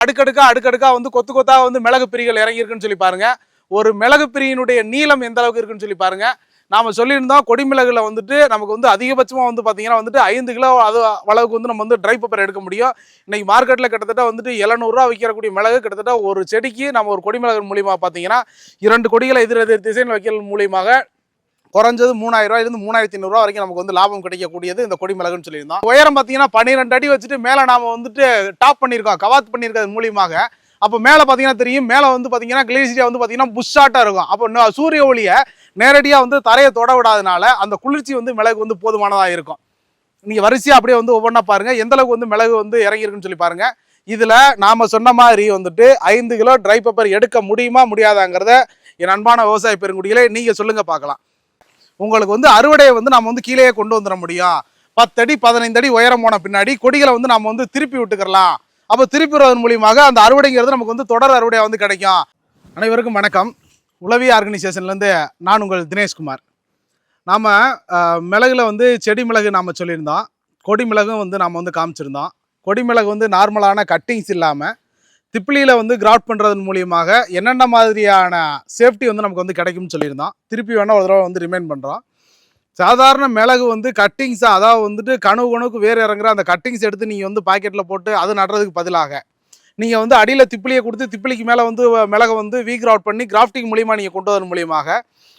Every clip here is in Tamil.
அடுக்கடுக்கா வந்து கொத்து கொத்தா வந்து மிளகு பிரிகள் இறங்கி இருக்குன்னு சொல்லி பாருங்க. ஒரு மிளகு பிரியினுடைய நீளம் எந்த அளவுக்கு இருக்குன்னு சொல்லி பாருங்க. நாம சொல்லியிருந்தோம் கொடிமிளகுல வந்துட்டு நமக்கு வந்து அதிகபட்சமா வந்து பாத்தீங்கன்னா வந்துட்டு 5 கிலோ அது அளவுக்கு வந்து நம்ம வந்து ட்ரை பெப்பர் எடுக்க முடியும். இன்னைக்கு மார்க்கெட்ல கிட்டத்தட்ட வந்துட்டு 700 ரூபா விற்கக்கூடிய மிளகு கிட்டத்தட்ட ஒரு செடிக்கு நம்ம ஒரு கொடிமிளகு மூலியமா பாத்தீங்கன்னா 2 கொடிகளை எதிர் எதிர் திசையில் வைக்கிறது மூலியமாக குறைஞ்சது 3000 ரூபாயிலிருந்து 3500 ரூபா வரைக்கும் நமக்கு வந்து லாபம் கிடைக்கக்கூடியது இந்த கொடி மிளகுன்னு சொல்லியிருந்தோம். உயரம் பார்த்தீங்கன்னா 12 அடி வச்சுட்டு மேலே நாம வந்துட்டு டாப் பண்ணியிருக்கோம், கவாத் பண்ணியிருக்கிறது மூலியமாக. அப்போ மேலே பார்த்தீங்கன்னா தெரியும், மேலே வந்து பார்த்தீங்கன்னா கிளேசியா வந்து பார்த்தீங்கன்னா புஷ்ஷாட்டாக இருக்கும். அப்போ சூரிய ஒளியை நேரடியாக வந்து தரையை தொட விடாதனால அந்த குளிர்ச்சி வந்து மிளகு வந்து போதுமானதாக இருக்கும். நீங்கள் வரிசையாக அப்படியே வந்து ஒவ்வொன்றா பாருங்கள் எந்த அளவுக்கு வந்து மிளகு வந்து இறங்கியிருக்குன்னு சொல்லி பாருங்க. இதில் நாம் சொன்ன மாதிரி வந்துட்டு 5 கிலோ ட்ரை பெப்பர் எடுக்க முடியுமா முடியாதாங்கிறத என் அன்பான விவசாய பெருங்குடிகளை நீங்கள் சொல்லுங்கள் பார்க்கலாம். உங்களுக்கு வந்து அறுவடையை வந்து நம்ம வந்து கீழே கொண்டு வந்துட முடியும். 10 அடி 15 அடி உயரம் போன பின்னாடி கொடிகளை வந்து நம்ம வந்து திருப்பி விட்டுக்கலாம். அப்போ திருப்பி விடுவதன் மூலியமாக அந்த அறுவடைங்கிறது நமக்கு வந்து தொடர் அறுவடையாக வந்து கிடைக்கும். அனைவருக்கும் வணக்கம். உளவி ஆர்கனைசேஷன்லேருந்து நான் உங்கள் தினேஷ்குமார். நாம் மிளகுல வந்து செடி மிளகு நாம் சொல்லியிருந்தோம், கொடி மிளகும் வந்து நாம் வந்து காமிச்சிருந்தோம். கொடி மிளகு வந்து நார்மலான கட்டிங்ஸ் இல்லாமல் திப்பிலியில் வந்து கிராஃப்ட் பண்ணுறதன் மூலியமாக என்னென்ன மாதிரியான சேஃப்டி வந்து நமக்கு வந்து கிடைக்கும்னு சொல்லியிருந்தோம். திருப்பி வேணால் ஒரு தடவை வந்து ரிமைண்ட் பண்ணுறோம். சாதாரண மிளகு வந்து கட்டிங்ஸாக, அதாவது வந்துட்டு கணுவுக்கு வேறு இறங்குற அந்த கட்டிங்ஸ் எடுத்து நீங்கள் வந்து பாக்கெட்டில் போட்டு அது நடுறதுக்கு பதிலாக நீங்கள் வந்து அடியில் திப்பிலியை கொடுத்து திப்பிலிக்கு மேலே வந்து மிளகை வந்து கிராஃப்ட் பண்ணி கிராஃப்டிங் மூலியமாக நீங்கள் கொண்டு வரதன் மூலியமாக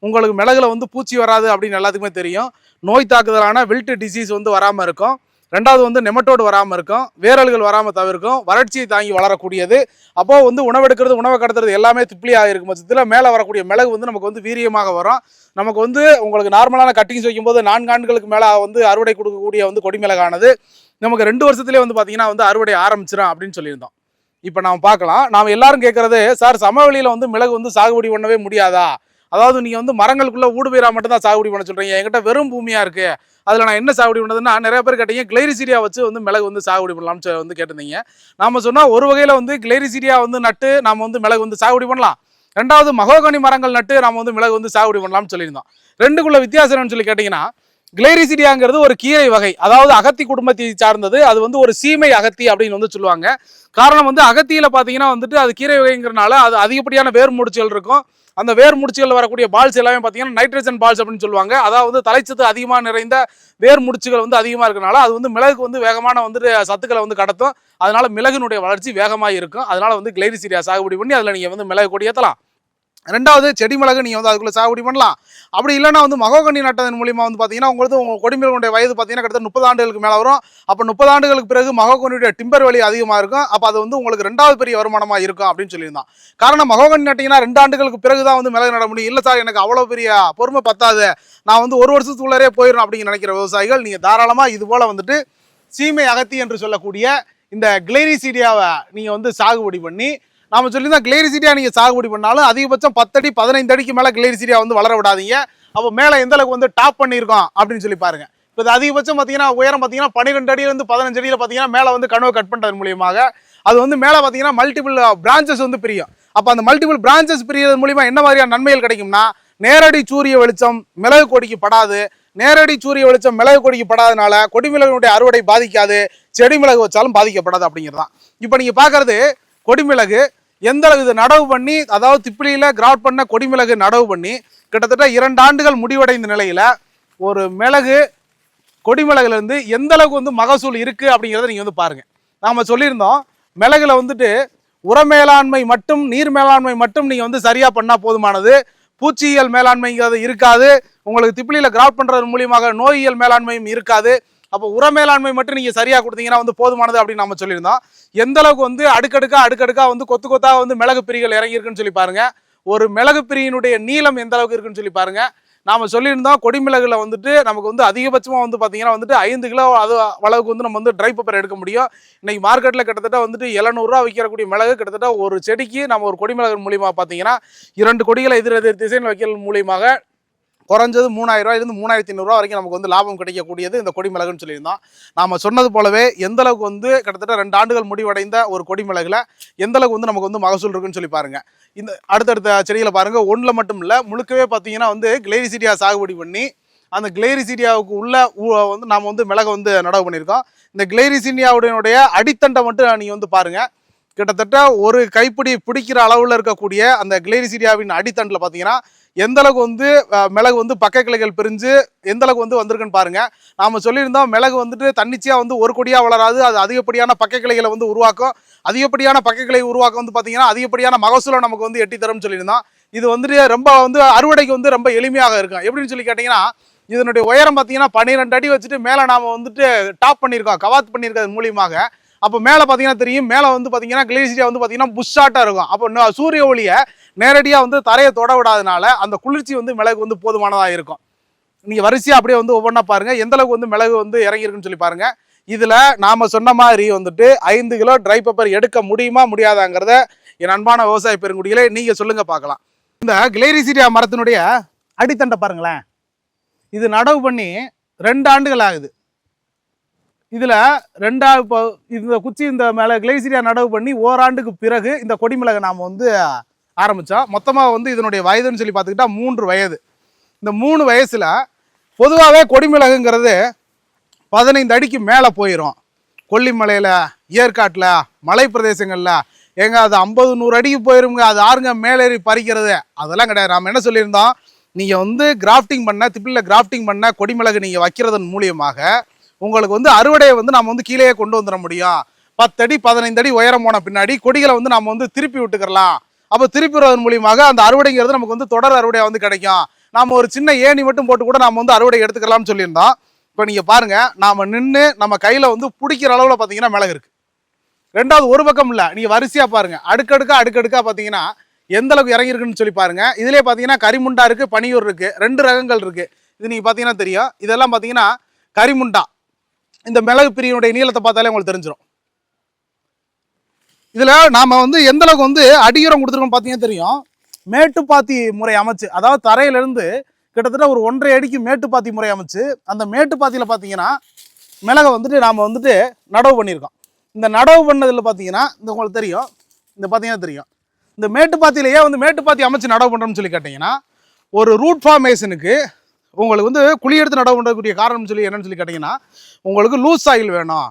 உங்களுக்கு மிளகுல வந்து பூச்சி வராது அப்படின்னு எல்லாத்துக்குமே தெரியும். நோய் தாக்குதலான வில்ட் டிசீஸ் வந்து வராமல் இருக்கும். ரெண்டாவது வந்து நெமட்டோடு வராமல் இருக்கும், வேரல்கள் வராமல் தவிர்க்கும், வறட்சியை தாங்கி வளரக்கூடியது. அப்போது வந்து உணவெடுக்கிறது உணவை கடத்துறது எல்லாமே திப்பிலியாக இருக்கும் பட்சத்தில் மேலே வரக்கூடிய மிளகு வந்து நமக்கு வந்து வீரியமாக வரும். நமக்கு வந்து உங்களுக்கு நார்மலான கட்டிங்ஸ் வைக்கும்போது 4 ஆண்டுகளுக்கு மேலே வந்து அறுவடை கொடுக்கக்கூடிய வந்து கொடிமிளகானது நமக்கு 2 வருஷத்துலேயே வந்து பார்த்தீங்கன்னா வந்து அறுவடை ஆரம்பிச்சிடும் அப்படின்னு சொல்லியிருந்தோம். இப்போ நாம் பார்க்கலாம். நாம் எல்லாரும் கேட்குறது, சார் சமவெளியில் வந்து மிளகு வந்து சாகுபடி பண்ணவே முடியாதா? அதாவது நீங்கள் வந்து மரங்களுக்குள்ளே ஊடுபயிராக மட்டும்தான் சாகுபடி பண்ண சொல்கிறீங்க, என்கிட்ட வெறும் பூமியாக இருக்குது, அதில் நான் என்ன சாகுபடி பண்ணுறதுன்னா நிறைய பேர் கேட்டீங்க. கிளைரிசீரியா வச்சு வந்து மிளகு வந்து சாகுபடி பண்ணலாம்னு வந்து கேட்டிருந்தீங்க. நாம் சொன்னால் ஒரு வகையில் வந்து கிளைரிசீரியா வந்து நட்டு நாம் வந்து மிளகு வந்து சாகுபடி பண்ணலாம். ரெண்டாவது மகோகனி மரங்கள் நட்டு நாம் வந்து மிளகு வந்து சாகுபடி பண்ணலாம்னு சொல்லியிருந்தோம். ரெண்டுக்குள்ள வித்தியாசம் என்னன்னு சொல்லி கேட்டிங்கன்னா, கிளைரிசீரியாங்கிறது ஒரு கீரை வகை, அதாவது அகத்தி குடும்பத்தை சார்ந்தது. அது வந்து ஒரு சீமை அகத்தி அப்படின்னு வந்து சொல்லுவாங்க. காரணம் வந்து அகத்தியில் பார்த்தீங்கன்னா வந்துட்டு அது கீரை வகைங்கிறனால அது அதிகப்படியான வேர் முடிச்சுகள் இருக்கும். அந்த வேர் முடிச்சுகள் வரக்கூடிய பால்ஸ் எல்லாமே பார்த்தீங்கன்னா நைட்ரஜன் பால்ஸ் அப்படின்னு சொல்லுவாங்க. அதாவது தலைச்சத்து அதிகமாக நிறைந்த வேர் முடிச்சுகள் வந்து அதிகமாக இருக்கிறனால அது வந்து மிளகுக்கு வந்து வேகமான வந்துட்டு சத்துக்களை வந்து கடத்தும். அதனால மிளகுனுடைய வளர்ச்சி வேகமாக இருக்கும். அதனால வந்து கிளைரிசீரியா சாகுபடி பண்ணி அதில் நீங்கள் வந்து மிளகு கொடி ஏற்றலாம். ரெண்டாவது செடி மிளகு நீங்கள் வந்து அதுக்குள்ளே சாகுபடி பண்ணலாம். அப்படி இல்லைன்னா வந்து மகோகனி நட்டதன் மூலியமாக வந்து பார்த்தீங்கன்னா உங்களுக்கு உங்கள் கொடிமிளகுடைய வயது பார்த்தீங்கன்னா கிட்டத்தட்ட 30 ஆண்டுகளுக்கு மேலே வரும். அப்போ 30 ஆண்டுகளுக்கு பிறகு மகோகனியுடைய டிம்பர் வேல்யூ அதிகமாக இருக்கும். அப்போ அது வந்து உங்களுக்கு 2வது பெரிய வருமானமாக இருக்கும் அப்படின்னு சொல்லியிருந்தான். காரணம் மகோகனி நட்டிங்கன்னா 2 ஆண்டுகளுக்கு பிறகு தான் வந்து மிளகு நட முடியும். இல்லை சார் எனக்கு அவ்வளோ பெரிய பொறுமை பத்தாது, நான் வந்து ஒரு வருஷத்துக்குள்ளே போயிடும் அப்படின்னு நினைக்கிற விவசாயிகள் நீங்கள் தாராளமாக இது போல் வந்துட்டு சீமை அகத்தி என்று சொல்லக்கூடிய இந்த கிளைரிசீரியாவை நீங்கள் வந்து சாகுபடி பண்ணி, நாம சொல்லியிருந்தா கிளைரிசீரியா நீங்கள் சாகுபடி பண்ணாலும் அதிகபட்சம் 10 அடி 15 அடிக்கு மேலே கிளைரிசீரியா வந்து வளர விடாதீங்க. அப்போ மேலே எந்த அளவுக்கு வந்து டாப் பண்ணியிருக்கோம் அப்படின்னு சொல்லி பாருங்க. இப்போ இது அதிகபட்சம் பார்த்தீங்கன்னா உயரம் பார்த்தீங்கன்னா 12 அடியிலிருந்து 15 அடியில் பார்த்தீங்கன்னா மேலே வந்து கனவை கட் பண்ணுறது மூலியமாக அது வந்து மேலே பார்த்தீங்கன்னா மல்டிபிள் பிரான்ச்சஸ் வந்து பிரியும். அப்போ அந்த மல்டிபிள் பிரான்ச்சஸ் பிரியறது மூலியமா என்ன மாதிரியான நன்மைகள் கிடைக்கும்னா, நேரடி சூரிய வெளிச்சம் மிளகு கொடிக்கு படாது. நேரடி சூரிய வெளிச்சம் மிளகு கொடிக்கு படாதனால கொடிமிளகுடைய அறுவடை பாதிக்காது, செடி மிளகு வச்சாலும் பாதிக்கப்படாது அப்படிங்கிறதான். இப்போ நீங்கள் பார்க்கறது கொடிமிளகு எந்த அளவு இது நடவு பண்ணி, அதாவது திப்பிலியில் கிராஃப்ட் பண்ண கொடிமிளகு நடவு பண்ணி கிட்டத்தட்ட 2 ஆண்டுகள் முடிவடைந்த நிலையில் ஒரு மிளகு கொடிமிளகுலேருந்து எந்த அளவுக்கு வந்து மகசூல் இருக்குது அப்படிங்கிறத நீங்கள் வந்து பாருங்கள். நாம் சொல்லியிருந்தோம் மிளகுல வந்துட்டு உர மேலாண்மை மட்டும் நீர் மேலாண்மை மட்டும் நீங்கள் வந்து சரியாக பண்ணால் போதுமானது. பூச்சியியல் மேலாண்மைங்கிறது இருக்காது. உங்களுக்கு திப்பிலியில் கிராஃப்ட் பண்ணுறது மூலியமாக நோயியல் மேலாண்மையும் இருக்காது. அப்போ உர மேலாண்மை மட்டும் நீங்கள் சரியாக கொடுத்தீங்கன்னா வந்து போதுமானது அப்படின்னு நம்ம சொல்லியிருந்தோம். எந்த அளவுக்கு வந்து அடுக்கடுக்கா வந்து கொத்து கொத்தா வந்து மிளகு பிரிகள் இறங்கியிருக்குன்னு சொல்லி பாருங்க. ஒரு மிளகு பிரியினுடைய நீளம் எந்த அளவுக்கு இருக்குன்னு சொல்லி பாருங்க. நாம சொல்லியிருந்தோம் கொடிமிளகுல வந்துட்டு நமக்கு வந்து அதிகபட்சமாக வந்து பார்த்தீங்கன்னா வந்துட்டு 5 கிலோ அது அளவுக்கு வந்து நம்ம வந்து ட்ரை பெப்பர் எடுக்க முடியும். இன்னைக்கு மார்க்கெட்டில் கிட்டத்தட்ட வந்துட்டு 700 ரூபா விற்கக்கூடிய மிளகு கிட்டத்தட்ட ஒரு செடிக்கு நம்ம ஒரு கொடிமிளகு மூலியமாக பார்த்தீங்கன்னா 2 கொடிகளை எதிர் எதிர் திசையில் வைக்கிறது மூலியமாக குறைஞ்சது 3000 ரூபாயிலிருந்து 3500 ரூபா வரைக்கும் நமக்கு வந்து லாபம் கிடைக்கக்கூடியது இந்த கொடிமிளகுன்னு சொல்லியிருந்தோம். நாம் சொன்னது போலவே எந்த அளவுக்கு வந்து கிட்டத்தட்ட 2 ஆண்டுகள் முடிவடைந்த ஒரு கொடிமிளகுல எந்த அளவுக்கு வந்து நமக்கு வந்து மகசூல் இருக்குன்னு சொல்லி பாருங்க. இந்த அடுத்தடுத்த செடிகளை பாருங்க. ஒன்றில் மட்டும் இல்லை, முழுக்கவே பார்த்தீங்கன்னா வந்து கிளைரிசீரியா சாகுபடி பண்ணி அந்த கிளைரிசீரியாவுக்கு உள்ள வந்து நாம் வந்து மிளகு வந்து நடவு பண்ணியிருக்கோம். இந்த கிளைரிசீரியாவுடைய அடித்தண்டை மட்டும் நீங்கள் வந்து பாருங்க. கிட்டத்தட்ட ஒரு கைப்பிடி பிடிக்கிற அளவில் இருக்கக்கூடிய அந்த கிளைரிசீரியாவின் அடித்தண்டில் பார்த்தீங்கன்னா எந்த அளவுக்கு வந்து மிளகு வந்து பக்க கிளைகள் பிரிஞ்சு எந்த அளவுக்கு வந்து வந்திருக்குன்னு பாருங்க. நாம சொல்லியிருந்தோம் மிளகு வந்துட்டு தன்னிச்சையாக வந்து ஒரு கொடியாக வளராது, அது அதிகப்படியான பக்க கிளைகளை வந்து உருவாக்கும். அதிகப்படியான பக்க கிளை உருவாக்கம் வந்து பார்த்தீங்கன்னா அதிகப்படியான மகசூலை நமக்கு வந்து எட்டி தரும்னு சொல்லியிருந்தோம். இது வந்துட்டு ரொம்ப வந்து அறுவடைக்கு வந்து ரொம்ப எளிமையாக இருக்கும். எப்படின்னு சொல்லி கேட்டிங்கன்னா இதனுடைய உயரம் பார்த்தீங்கன்னா 12 அடி வச்சுட்டு மேலே நாம் வந்துட்டு டாப் பண்ணியிருக்கோம், கவாத் பண்ணியிருக்கிறது மூலியமாக. அப்போ மேலே பார்த்தீங்கன்னா தெரியும், மேலே வந்து பார்த்தீங்கன்னா கிளேசிரியா வந்து பார்த்தீங்கன்னா புஷ்ஷாட்டாக இருக்கும். அப்போ சூரிய ஒளியை நேரடியாக வந்து தரையை தொட விடாதனால அந்த குளிர்ச்சி வந்து மிளகு வந்து போதுமானதாக இருக்கும். நீங்கள் வரிசையாக அப்படியே வந்து ஒவ்வொன்றா பாருங்கள் எந்த அளவுக்கு வந்து மிளகு வந்து இறங்கியிருக்குன்னு சொல்லி பாருங்கள். இதில் நாம் சொன்ன மாதிரி வந்துட்டு 5 கிலோ ட்ரை பெப்பர் எடுக்க முடியுமா முடியாதாங்கிறத என் அன்பான விவசாய பெருங்குடிகளே நீங்கள் சொல்லுங்கள் பார்க்கலாம். இந்த கிளைரிசீரியா மரத்தினுடைய அடித்தண்டை பாருங்களேன். இது நடவு பண்ணி 2 ஆண்டுகள் ஆகுது. இதில் இப்போ இந்த குச்சி இந்த மேலே கிளைசிரியா நடவு பண்ணி ஓராண்டுக்கு பிறகு இந்த கொடிமிளகை நாம் வந்து ஆரம்பித்தோம். மொத்தமாக வந்து இதனுடைய வயதுன்னு சொல்லி பார்த்துக்கிட்டா 3 வயது. இந்த 3 வயசில் பொதுவாகவே கொடிமிளகுங்கிறது 15 அடிக்கு மேலே போயிடும். கொல்லிமலையில், ஏற்காட்டில், மலை பிரதேசங்களில் எங்க அது 50-100 அடிக்கு போயிருங்க. அது ஆறுங்க மேலேறி பறிக்கிறது அதெல்லாம் கிடையாது. நாம் என்ன சொல்லியிருந்தோம், நீங்கள் வந்து கிராஃப்டிங் பண்ண திப்பிலில் கிராஃப்டிங் பண்ண கொடிமிளகு நீங்கள் வைக்கிறதன் மூலியமாக உங்களுக்கு வந்து அறுவடையை வந்து நம்ம வந்து கீழே கொண்டு வந்துட முடியும். 10 அடி 15 அடி உயரம் போன பின்னாடி கொடிகளை வந்து நம்ம வந்து திருப்பி விட்டுக்கலாம். அப்போ திருப்பி விடுவதன் மூலியமாக அந்த அறுவடைங்கிறது நமக்கு வந்து தொடர் அறுவடையாக வந்து கிடைக்கும். நாம் ஒரு சின்ன ஏணி மட்டும் போட்டு கூட நம்ம வந்து அறுவடை எடுத்துக்கலாம்னு சொல்லியிருந்தோம். இப்போ நீங்கள் பாருங்கள், நாம் நின்று நம்ம கையில் வந்து பிடிக்கிற அளவில் பார்த்தீங்கன்னா மிளகு இருக்குது. ரெண்டாவது ஒரு பக்கம் இல்லை, நீங்கள் வரிசையாக பாருங்கள், அடுக்கடுக்காக பார்த்தீங்கன்னா எந்த அளவுக்கு இறங்கியிருக்குன்னு சொல்லி பாருங்கள். இதிலே பார்த்தீங்கன்னா கரிமுண்டா இருக்குது, பனியூர் இருக்குது, 2 ரகங்கள் இருக்குது. இது நீங்கள் பார்த்தீங்கன்னா தெரியும். இதெல்லாம் பார்த்தீங்கன்னா கரிமுண்டா. இந்த மிளகு பிரியினுடைய நீளத்தை பார்த்தாலே உங்களுக்கு தெரிஞ்சிடும். இதில் நாம் வந்து எந்த அளவுக்கு வந்து அடியுரம் கொடுத்துருக்கோம் பார்த்தீங்கன்னா தெரியும். மேட்டுப்பாத்தி முறை அமைச்சு, அதாவது தரையிலிருந்து கிட்டத்தட்ட ஒரு 1.5 அடிக்கு மேட்டுப்பாத்தி முறை அமைச்சு அந்த மேட்டுப்பாத்தியில் பார்த்தீங்கன்னா மிளகை வந்துட்டு நாம் வந்துட்டு நடவு பண்ணியிருக்கோம். இந்த நடவு பண்ணதில் பார்த்தீங்கன்னா இந்த உங்களுக்கு தெரியும், இந்த பார்த்தீங்கன்னா தெரியும். இந்த மேட்டுப்பாத்தியிலேயே வந்து மேட்டுப்பாத்தி அமைச்சு நடவு பண்ணுறோம்னு சொல்லி கேட்டிங்கன்னா ஒரு ரூட் ஃபார்மேஷனுக்கு உங்களுக்கு வந்து குழி எடுத்து நடவு பண்ணக்கூடிய காரணம்னு சொல்லி என்னன்னு சொல்லி கேட்டிங்கன்னா உங்களுக்கு லூஸ் சாயில் வேணும்,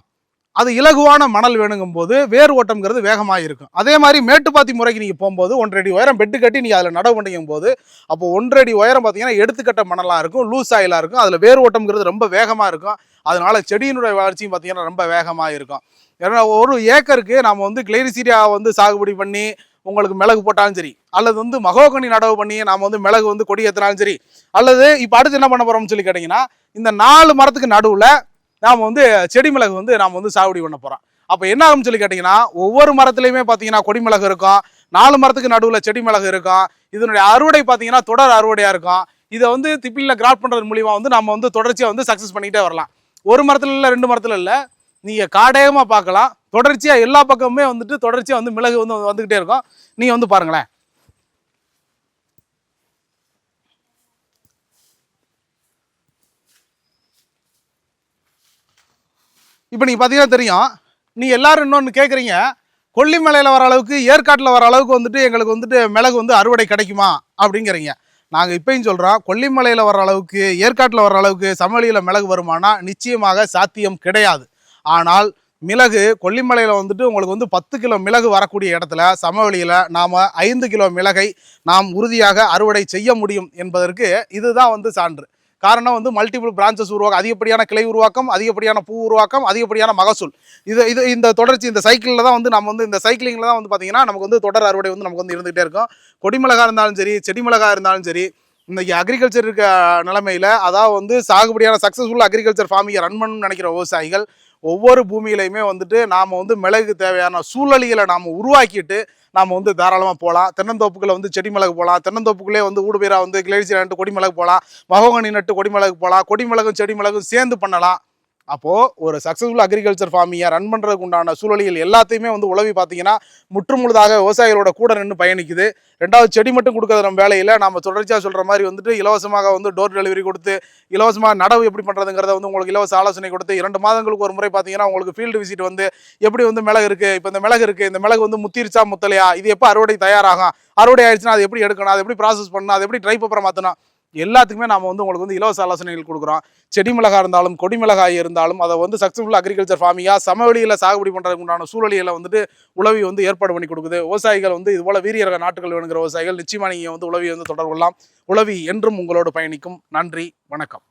அது இலகுவான மணல் வேணுங்கும் போது வேர் ஓட்டம்ங்கிறது வேகமாக இருக்கும். அதே மாதிரி மேட்டுப்பாத்தி முறைக்கு நீங்கள் போகும்போது 1.5 அடி உயரம் பெட்டு கட்டி நீங்கள் அதில் நடவு பண்ணிக்கும் போது அப்போ 1.5 அடி உயரம் பார்த்தீங்கன்னா எடுத்துக்கட்ட மணலாக இருக்கும், லூஸ் சாயிலாக இருக்கும், அதில் வேர் ஓட்டம்ங்கிறது ரொம்ப வேகமாக இருக்கும். அதனால செடியினுடைய வளர்ச்சியும் பார்த்தீங்கன்னா ரொம்ப வேகமாக இருக்கும். ஏன்னா ஒரு ஏக்கருக்கு நாம் வந்து கிளைரிசீரியா வந்து சாகுபடி பண்ணி உங்களுக்கு மிளகு போட்டாலும் சரி, அல்லது வந்து மகோகனி நடவு பண்ணி நாம் வந்து மிளகு வந்து கொடி ஏற்றினாலும் சரி, அல்லது இப்போ அடுத்து என்ன பண்ண போகிறோம்னு சொல்லி கேட்டிங்கன்னா இந்த 4 மரத்துக்கு நடுவில் நாம் வந்து செடி மிளகு வந்து நாம் வந்து சாகுபடி பண்ண போகிறோம். அப்போ என்ன ஆகும்னு சொல்லி கேட்டிங்கன்னா ஒவ்வொரு மரத்துலையுமே பார்த்தீங்கன்னா கொடி மிளகு இருக்கும், 4 மரத்துக்கு நடுவில் செடி மிளகு இருக்கும். இதனுடைய அறுவடை பார்த்தீங்கன்னா தொடர் அறுவடையாக இருக்கும். இதை வந்து திப்பிலில் கிராஃப்ட் பண்ணுறது மூலிமா வந்து நம்ம வந்து தொடர்ச்சியாக வந்து சக்ஸஸ் பண்ணிக்கிட்டே வரலாம். ஒரு மரத்தில் இல்லை, 2 மரத்தில் இல்லை, நீங்கள் காடகமாக பார்க்கலாம். தொடர்ச்சியாக எல்லா பக்கமுமே வந்துட்டு தொடர்ச்சியாக வந்து மிளகு வந்து வந்துக்கிட்டே இருக்கும். நீங்கள் வந்து பாருங்களேன். இப்போ நீங்கள் பார்த்தீங்கன்னா தெரியும். நீங்கள் எல்லாரும் இன்னொன்று கேட்குறீங்க, கொல்லிமலையில் வர அளவுக்கு ஏற்காட்டில் வர அளவுக்கு வந்துட்டு எங்களுக்கு வந்துட்டு மிளகு வந்து அறுவடை கிடைக்குமா அப்படிங்கிறீங்க. நாங்கள் இப்பயும் சொல்கிறோம், கொல்லிமலையில் வர அளவுக்கு ஏற்காட்டில் வர அளவுக்கு சமவெளியில் மிளகு வருமானா நிச்சயமாக சாத்தியம் கிடையாது. ஆனால் மிளகு கொல்லிமலையில் வந்துட்டு உங்களுக்கு வந்து 10 கிலோ மிளகு வரக்கூடிய இடத்துல சமவெளியில் நாம் 5 கிலோ மிளகை நாம் உறுதியாக அறுவடை செய்ய முடியும் என்பதற்கு இதுதான் வந்து சான்று. காரணம் வந்து மல்டிபிள் பிரான்ச்சஸ் உருவாக்கம், அதிகப்படியான கிளை உருவாக்கம், அதிகப்படியான பூ உருவாக்கம், அதிகப்படியான மகசூல். இந்த தொடர்ச்சி இந்த சைக்கிளில் தான் வந்து நம்ம வந்து இந்த சைக்கிளிங்கில் தான் வந்து பார்த்தீங்கன்னா நமக்கு வந்து தொடர் அறுவடை வந்து நமக்கு வந்து இருந்துகிட்டே இருக்கும். கொடிமிளகா இருந்தாலும் சரி, செடி மிளகா இருந்தாலும் சரி, இன்றைக்கி அக்ரிகல்ச்சர் இருக்க நிலைமையில் அதாவது வந்து சாகுபடியான சக்ஸஸ்ஃபுல் அக்ரிகல்ச்சர் ஃபார்மிங்கை ரன் பண்ணணும்னு நினைக்கிற விவசாயிகள் ஒவ்வொரு பூமியிலையுமே வந்துட்டு நாம் வந்து மிளகு தேவையான சூழலிகளை நாம் உருவாக்கிட்டு நாம் வந்து தாராளமாக போகலாம். தென்னந்தோப்புக்குள்ளே வந்து செடி மிளகு போகலாம், தென்னந்தோப்புக்குள்ளே வந்து ஊடுபயிராக வந்து கிளைரிசீரியா நட்டு கொடி மிளகு போகலாம், மகோகனி நட்டு கொடி மிளகு போகலாம், கொடி மிளகும் செடி மிளகும் சேர்ந்து பண்ணலாம். அப்போது ஒரு சக்ஸஸ்ஃபுல் அக்ரிகல்ச்சர் ஃபார்மிங்கை ரன் பண்ணுறதுக்கு உண்டான சூழலிகள் எல்லாத்தையுமே வந்து உழவி பார்த்தீங்கன்னா முற்றுமுழுதாக விவசாயிகளோட கூட நின்று பயணிக்குது. ரெண்டாவது செடி மட்டும் கொடுக்குறது நம்ம வேலையில் நம்ம தொடர்ச்சியாக சொல்கிற மாதிரி வந்துட்டு இலவசமாக வந்து டோர் டெலிவரி கொடுத்து இலவசமாக நடவு எப்படி பண்ணுறதுங்கிறத வந்து உங்களுக்கு இலவச ஆலோசனை கொடுத்து 2 மாதங்களுக்கு ஒரு முறை பார்த்தீங்கன்னா உங்களுக்கு ஃபீல்டு விசிட் வந்து எப்படி வந்து மிளகு இருக்குது, இப்போ இந்த மிளகு இருக்குது, இந்த மிளகு வந்து முத்திருச்சா முத்தலையா, இது எப்போ அறுவடை தயாராகும், அறுவடை ஆயிடுச்சுன்னா அது எப்படி எடுக்கணும், அது எப்படி ப்ராசஸ் பண்ணணும், அது எப்படி ட்ரை பேப்பரை மாற்றணும், எல்லாத்துக்குமே நாம வந்து உங்களுக்கு வந்து இலவச ஆலோசனைகள் கொடுக்குறோம். செடி மிளகாய் இருந்தாலும் கொடி மிளகாய் இருந்தாலும் அதை வந்து சக்ஸஸ்ஃபுல் அக்ரிகல்ச்சர் ஃபார்மிங்காக சமவெளியில் சாகுபடி பண்ணுறதுக்கு உண்டான சூழலிகளை வந்துட்டு உளவி வந்து ஏற்பாடு பண்ணி கொடுக்குது. விவசாயிகள் வந்து இது போல வீரிய ரக நாட்டுகள் வேணுங்கிற விவசாயிகள் நிச்சயமாக நீங்கள் வந்து உளவி வந்து தொடர்பு கொள்ளலாம். உளவி என்றும் உங்களோடு பயணிக்கும். நன்றி, வணக்கம்.